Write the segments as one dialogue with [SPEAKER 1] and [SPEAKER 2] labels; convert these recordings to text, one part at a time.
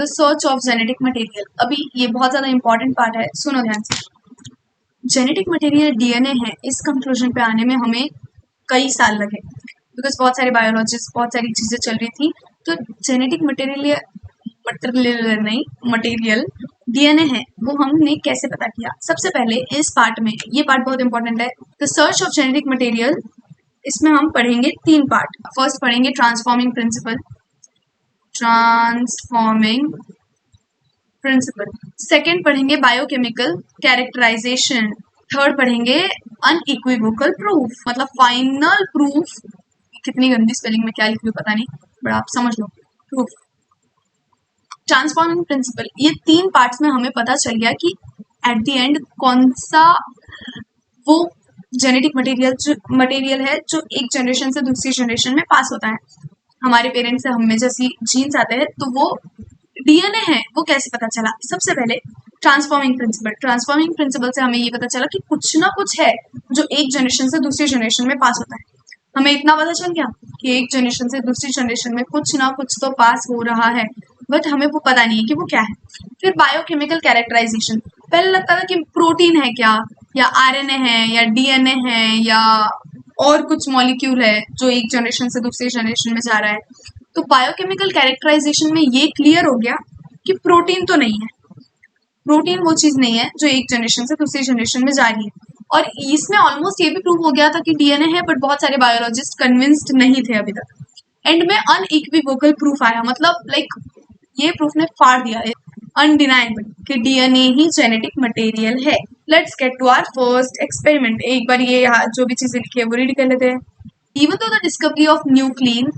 [SPEAKER 1] The search of genetic material. अभी ये बहुत ज़्यादा इंपॉर्टेंट पार्ट है, सुनो ध्यान से। जेनेटिक मटेरियल डीएनए है, इस कंक्लूजन पे आने में हमें कई साल लगे, बिकॉज बहुत सारे बायोलॉजिस्ट, बहुत सारी चीज़ें चल रही थी। तो जेनेटिक मटेरियल डीएनए है, वो हमने कैसे पता किया? सबसे पहले इस पार्ट में, ये पार्ट बहुत इंपॉर्टेंट है, the search of genetic material. इसमें हम पढ़ेंगे 3 पार्ट। फर्स्ट पढ़ेंगे ट्रांसफॉर्मिंग प्रिंसिपल। सेकंड पढ़ेंगे बायोकेमिकल कैरेक्टराइजेशन। थर्ड पढ़ेंगे अनइक्विवोकल प्रूफ, मतलब फाइनल प्रूफ। कितनी गंदी स्पेलिंग में क्या लिखी हुई पता नहीं, बट आप समझ लो, प्रूफ। ट्रांसफॉर्मिंग प्रिंसिपल, ये 3 पार्ट्स में हमें पता चल गया कि एट द एंड कौन सा वो जेनेटिक मटेरियल है जो एक जनरेशन से दूसरी जनरेशन में पास होता है। हमारे पेरेंट्स से हम में जैसी जीन्स आते हैं, तो वो डीएनए है, वो कैसे पता चला? सबसे पहले ट्रांसफॉर्मिंग प्रिंसिपल से हमें ये पता चला कि कुछ ना कुछ है जो एक जनरेशन से दूसरी जनरेशन में पास होता है। हमें इतना पता चल गया कि एक जनरेशन से दूसरी जनरेशन में कुछ ना कुछ तो पास हो रहा है, बट हमें वो पता नहीं है कि वो क्या है। फिर बायोकेमिकल कैरेक्टराइजेशन, पहले लगता था कि प्रोटीन है क्या, या आरएनए है, या डीएनए है, या और कुछ मॉलिक्यूल है जो एक जनरेशन से दूसरी जनरेशन में जा रहा है। तो बायोकेमिकल कैरेक्टराइजेशन में ये क्लियर हो गया कि प्रोटीन तो नहीं है, प्रोटीन वो चीज नहीं है जो एक जनरेशन से दूसरी जनरेशन में जा रही है। और इसमें ऑलमोस्ट ये भी प्रूव हो गया था कि डीएनए है, बट बहुत सारे बायोलॉजिस्ट कन्विंस्ड नहीं थे अभी तक। एंड में अनइक्विवोकल प्रूफ आया, मतलब लाइक ये प्रूफ ने फाड़ दिया है अनडिनाइबल कि डीएनए ही जेनेटिक मटेरियल है। Let's get to our first experiment. एक बार ये यहाँ जो भी चीजें लिखी है वो रीड कर लेते हैं। Even though the discovery of nuclein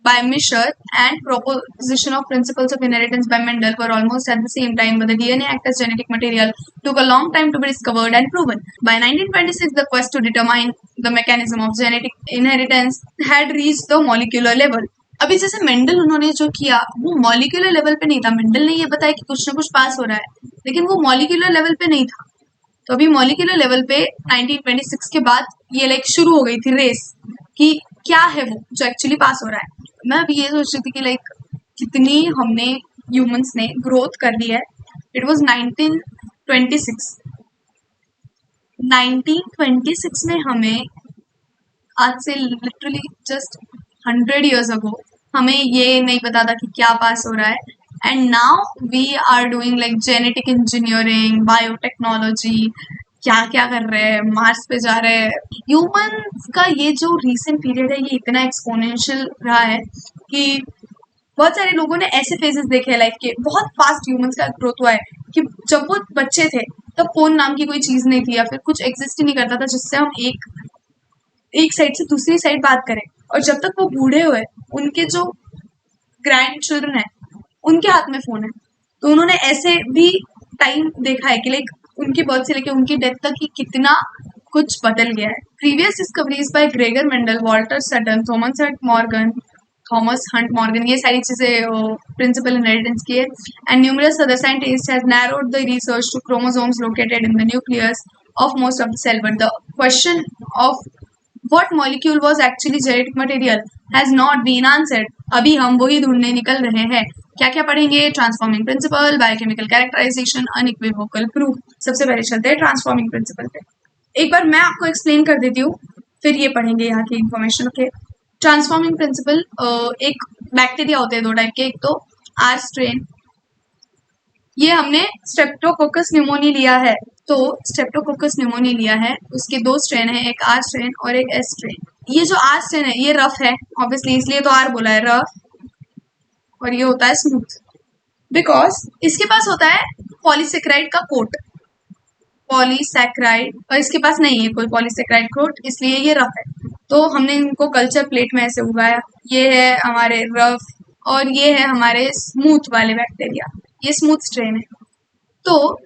[SPEAKER 1] by Mischur and proposition of principles of inheritance by Mendel were almost at the same time, but the DNA act as genetic material took a long time to be discovered and proven. By 1926, the quest to determine the mechanism of genetic inheritance had reached the molecular level. अभी जैसे Mendel उन्होंने जो किया वो molecular level पे नहीं था। Mendel ने ये बताया कि कुछ ना कुछ पास हो रहा है, लेकिन वो मॉलिक्यूलर लेवल पे नहीं था। तो अभी मॉलिक्यूलर लेवल पे 1926 के बाद ये लाइक शुरू हो गई थी रेस कि क्या है वो जो एक्चुअली पास हो रहा है। मैं अभी ये सोच रही थी कि लाइक कितनी हमने ह्यूमंस ने ग्रोथ कर ली है। इट वाज 1926 में हमें, आज से लिटरली जस्ट 100 years ago, हमें ये नहीं पता था कि क्या पास हो रहा है। And now we are doing like genetic engineering, biotechnology, क्या क्या कर रहे हैं, मार्स पे जा रहे हैं। ह्यूमंस का ये जो रीसेंट पीरियड है ये इतना एक्सपोनेंशियल रहा है कि बहुत सारे लोगों ने ऐसे फेजेस देखे हैं लाइफ के। बहुत फास्ट ह्यूमंस का ग्रोथ हुआ है कि जब वो बच्चे थे तब फोन नाम की कोई चीज नहीं थी, या फिर कुछ एग्जिस्ट ही नहीं करता था जिससे हम एक साइड से दूसरी साइड बात करें। और जब तक वो बूढ़े हुए, उनके जो ग्रैंड चिल्ड्रन है उनके हाथ में फोन है। तो उन्होंने ऐसे भी टाइम देखा है कि लाइक उनकी बर्थ से लेकर उनकी डेथ तक ही कितना कुछ बदल गया है। Previous discoveries by Gregor Mendel, Walter Sutton, Thomas Hunt Morgan, ये सारी चीजें प्रिंसिपल इनहेरिटेंस की है। And numerous other scientist has narrowed the research to chromosomes located in the nucleus of most of the cell, but the question of what molecule was actually genetic material has not been answered. अभी हम वही ढूंढने निकल रहे हैं। क्या क्या पढ़ेंगे? Transforming principle, biochemical characterization, unequivocal proof. सबसे पहले चलते हैं ट्रांसफॉर्मिंग प्रिंसिपल पे। एक बार मैं आपको एक्सप्लेन कर देती हूँ, फिर ये पढ़ेंगे यहाँ की इंफॉर्मेशन। ओके, ट्रांसफॉर्मिंग प्रिंसिपल, एक बैक्टीरिया होते हैं 2 टाइप के। एक तो आर स्ट्रेन, ये हमने स्ट्रेप्टोकोकस न्यूमोनी लिया है। तो स्ट्रेप्टोकोकस न्यूमोनी लिया है, उसके 2 स्ट्रेन है, एक आर स्ट्रेन और एक एस स्ट्रेन। ये जो आर स्ट्रेन है ये रफ है, ऑब्वियसली इसलिए तो आर बोला है, रफ। और ये होता है स्मूथ, बिकॉज इसके पास होता है पॉलीसेक्राइड का कोट, पॉलीसेक्राइड, और इसके पास नहीं है कोई पॉलीसेक्राइड कोट, इसलिए ये रफ है। तो हमने इनको कल्चर प्लेट में ऐसे उगाया। ये है हमारे रफ और ये है हमारे स्मूथ वाले बैक्टीरिया, ये स्मूथ स्ट्रेन है। तो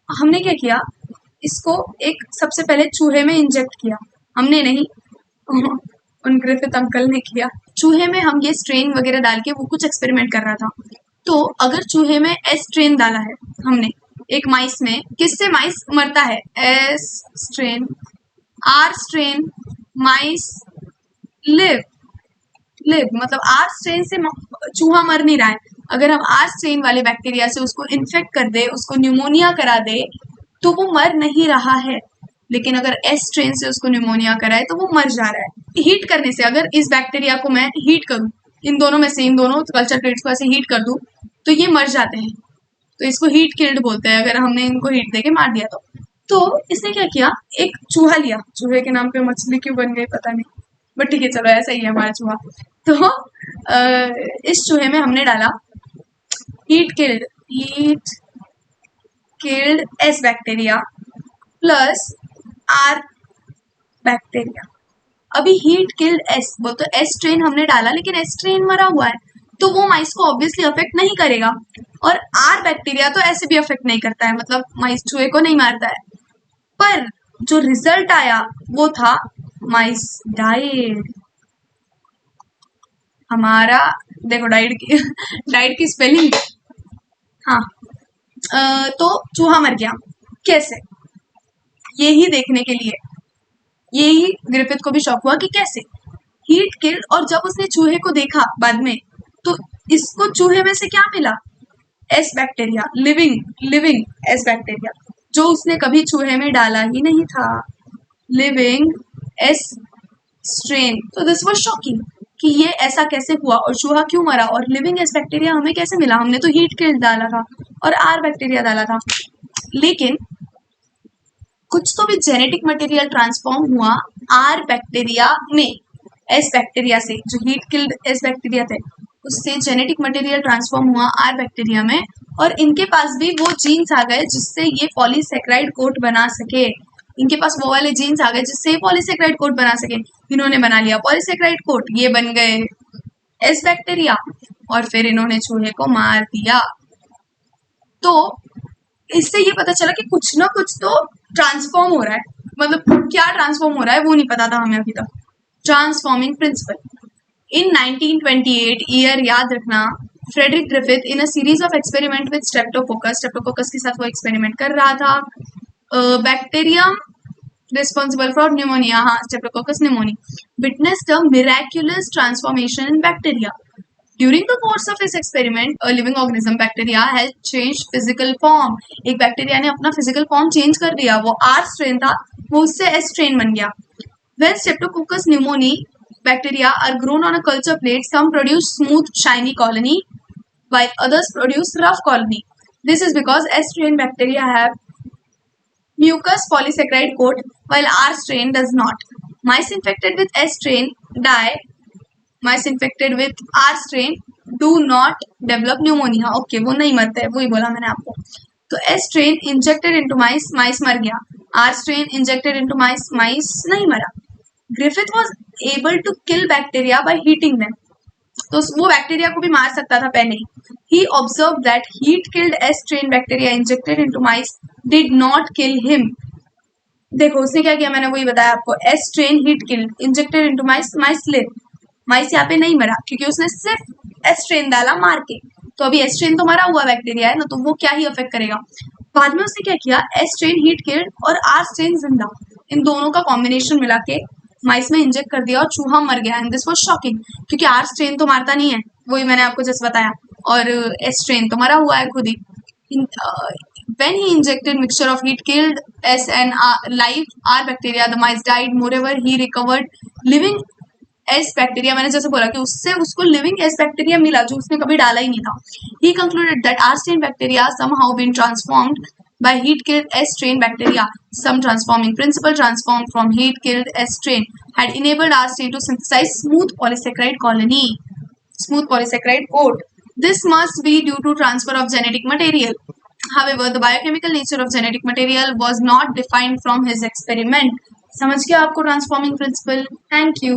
[SPEAKER 1] हमने क्या किया, इसको एक सबसे पहले चूहे में इंजेक्ट किया। हमने नहीं, उन ग्रिफिथ अंकल ने किया। चूहे में हम ये स्ट्रेन वगैरह डाल के वो कुछ एक्सपेरिमेंट कर रहा था। तो अगर चूहे में एस स्ट्रेन डाला है हमने एक माइस में, किससे माइस मरता है? एस स्ट्रेन, आर स्ट्रेन, माइस लिव, live, मतलब R strain से चूहा मर नहीं रहा है। अगर हम R strain वाले बैक्टीरिया से उसको इन्फेक्ट कर दे, उसको न्यूमोनिया करा दे, तो वो मर नहीं रहा है। लेकिन अगर S strain से उसको न्यूमोनिया कराए तो वो मर जा रहा है। हीट करने से, अगर इस बैक्टीरिया को मैं हीट करूं, इन दोनों में से इन दोनों कल्चर प्लेट्स को ऐसे हीट कर दूं, तो ये मर जाते हैं। तो इसको हीट किल्ड बोलते हैं, अगर हमने इनको हीट देके मार दिया तो इसने क्या किया, एक चूहा लिया, चूहे के नाम पे मछली क्यों बन गई पता नहीं, बट ठीक है चलो ऐसा ही है हमारा चूहा। तो इस चूहे में हमने डाला heat killed S bacteria plus R bacteria. अभी हीट किल्ड एस, वो तो एस स्ट्रेन हमने डाला, लेकिन एस स्ट्रेन मरा हुआ है, तो वो माइस को ऑब्वियसली अफेक्ट नहीं करेगा। और आर बैक्टीरिया तो ऐसे भी अफेक्ट नहीं करता है, मतलब माइस चूहे को नहीं मारता है। पर जो रिजल्ट आया वो था माइस डाइड। हमारा देखो डाइड की स्पेलिंग, हाँ, तो चूहा मर गया कैसे, यही देखने के लिए, यही ग्रिफिथ को भी शौक हुआ कि कैसे हीट किल्ड। और जब उसने चूहे को देखा बाद में, तो इसको चूहे में से क्या मिला, S bacteria, living S bacteria, जो उसने कभी चूहे में डाला ही नहीं था, लिविंग एस स्ट्रेन। तो दिस वाज शॉकिंग कि ये ऐसा कैसे हुआ और चूहा क्यों मरा और लिविंग एस बैक्टीरिया हमें कैसे मिला, हमने तो हीट किल्ड डाला था और आर बैक्टीरिया डाला था। लेकिन कुछ तो भी जेनेटिक मटेरियल ट्रांसफॉर्म हुआ आर बैक्टीरिया में, एस बैक्टीरिया से, जो हीट किल्ड एस बैक्टीरिया थे उससे जेनेटिक मटेरियल ट्रांसफॉर्म हुआ आर बैक्टीरिया में, और इनके पास भी वो जीन्स आ गए जिससे ये पॉलीसेक्राइड कोट बना सके। इनके पास वो वाले जीन्स आ गए जिससे ये पॉलीसेक्राइड कोट बना सके। इन्होंने बना लिया पॉलीसेक्राइड कोट, ये बन गए एस बैक्टीरिया, और फिर इन्होंने चूहे को मार दिया। तो इससे ये पता चला कि कुछ ना कुछ तो ट्रांसफॉर्म हो रहा है, मतलब क्या ट्रांसफॉर्म हो रहा है वो नहीं पता था हमें अभी तक। ट्रांसफॉर्मिंग प्रिंसिपल इन 1928 ईयर याद रखना, Frederick Griffith in a series of experiment with streptococcus के साथ वो एक्सपेरिमेंट कर रहा था। बैक्टीरियम responsible for pneumonia, हाँ, Streptococcus pneumoniae, witnessed a miraculous transformation in bacteria. During the course of his experiment, a living organism, bacteria, has changed physical form. एक bacteria ने अपना physical form change कर दिया, वो R strain था, वो उससे S strain बन गया। When Streptococcus pneumoniae bacteria are grown on a culture plate, some produce smooth, shiny colony, while others produce rough colony. This is because S strain bacteria have mucus polysaccharide coat, while R strain does not. Mice infected with S strain die. Mice infected with R strain do not develop pneumonia. Okay, वो नहीं मरते, वही बोला मैंने आपको। तो S strain injected into mice, mice मर गया। R strain injected into mice, mice नहीं मरा। Griffith was able to kill bacteria by heating them. तो वो बैक्टीरिया को भी मार सकता था पहले ही। He observed that heat-killed S-strain bacteria injected into mice did not kill him. देखो उसने क्या किया, मैंने वही बताया आपको, S-strain heat-killed injected into mice, mice live. माइस यहाँ पे नहीं मरा क्योंकि उसने सिर्फ S-strain डाला मार के। तो अभी S-strain तो मरा हुआ बैक्टीरिया है ना, तो वो क्या ही अफेक्ट करेगा। बाद में उसने क्या किया, S-strain heat-killed और R-strain जिंदा, इन दोनों का कॉम्बिनेशन मिला के माइस में इंजेक्ट कर दिया और चूहा मर गया। एंड दिस वाज शॉकिंग क्योंकि आर स्ट्रेन तो मारता नहीं है, वही मैंने आपको जैसे बताया, और एस स्ट्रेन तो मरा हुआ है खुद ही। When he injected mixture of heat killed S and live R bacteria, the mice died. Moreover, he recovered living S bacteria. मैंने जैसे बोला कि उससे उसको living S bacteria मिला जो उसने कभी डाला ही नहीं था। He concluded that R strain bacteria somehow been transformed by heat-killed S-strain bacteria. Some transforming principle transformed from heat-killed S-strain had enabled R strain to synthesize smooth polysaccharide coat. This must be due to transfer of genetic material. However, the biochemical nature of genetic material was not defined from his experiment. समझ गया आपको transforming principle? Thank you.